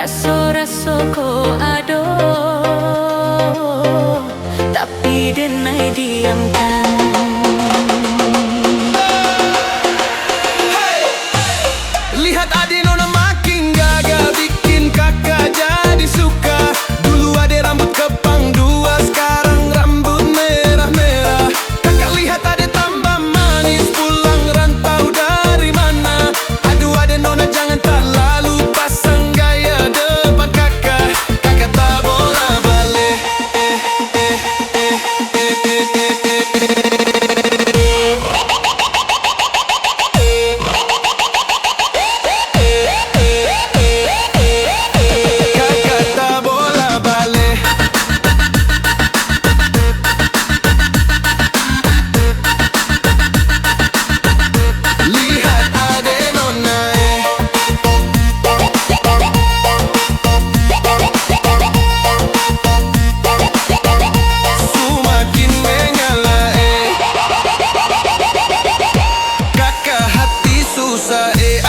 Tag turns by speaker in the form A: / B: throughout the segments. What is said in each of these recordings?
A: raso-raso ko ado, tapi denai diamkan.
B: Lihat adik nona makin gagal, bikin kakak jadi suka. Dulu adik rambut kepang dua, sekarang rambut merah-merah. Kakak lihat adik tambah manis, pulang rantau dari mana. Aduh adik nona jangan terlalu pasang gaya depan kakak. Kakak tak bola balik.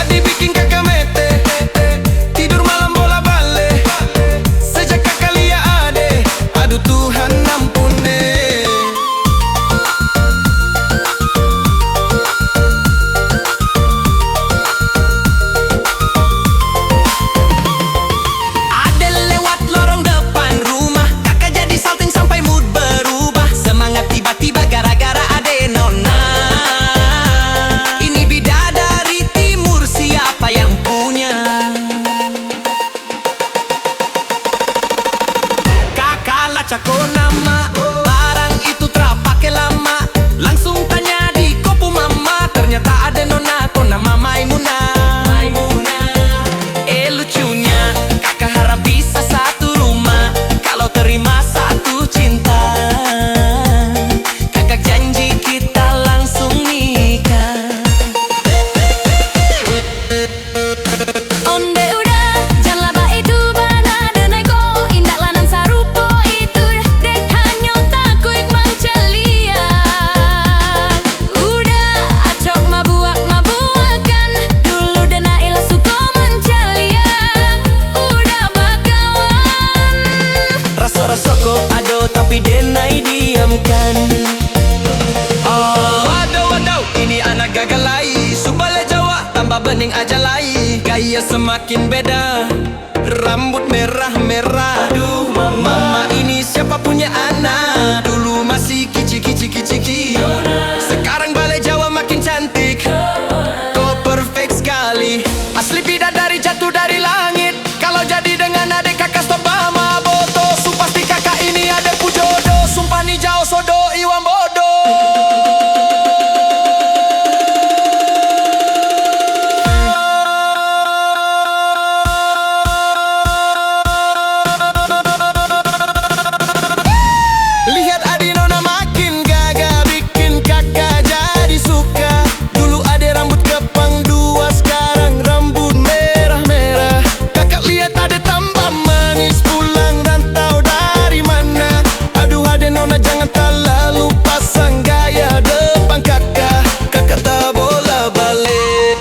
B: Adik bikin kakak mete, tidur malam bola balik. Sejak kakak lihat adik, aduh Tuhan ampun deh. Adik lewat lorong depan rumah, kakak jadi salting sampai mood berubah. Semangat tiba-tiba gara-gara adik nona. Cako nama, barang itu terpakai lama. Langsung tanya di kopu mama, ternyata ada nona ko nama Maimunah. Lucunya kakak harap bisa satu rumah, kalau terima satu cinta. Kakak janji kita langsung nikah.
A: Onde udah jangan laba itu bana denai ko indak lanang sarupo.
B: Rasoko ado tapi denai diamkan. Oh, waduh, ini anak gagal lagi. Subale Jawa tambah bening aja lagi. Gaya semakin beda, rambut merah-merah. Aduh mama ini siapa punya anak? Dulu masih kici-kici, sekarang balik Jawa makin cantik. Kau perfect sekali, asli bidadari jatuh dari langit. Kalau jadi dengan adik kakak stop mama boto. Pasti kakak ini ada pujodo, sumpah nih jauh sodo iwan bodo. Lihat adik nona makin gagal, bikin kakak jadi suka. Dulu ada rambut kepang dua, sekarang rambut merah-merah. Kakak lihat ada tambah manis, pulang rantau dari mana. Aduh adik nona jangan terlalu pasang gaya depan kakak. Kakak tak bola balik.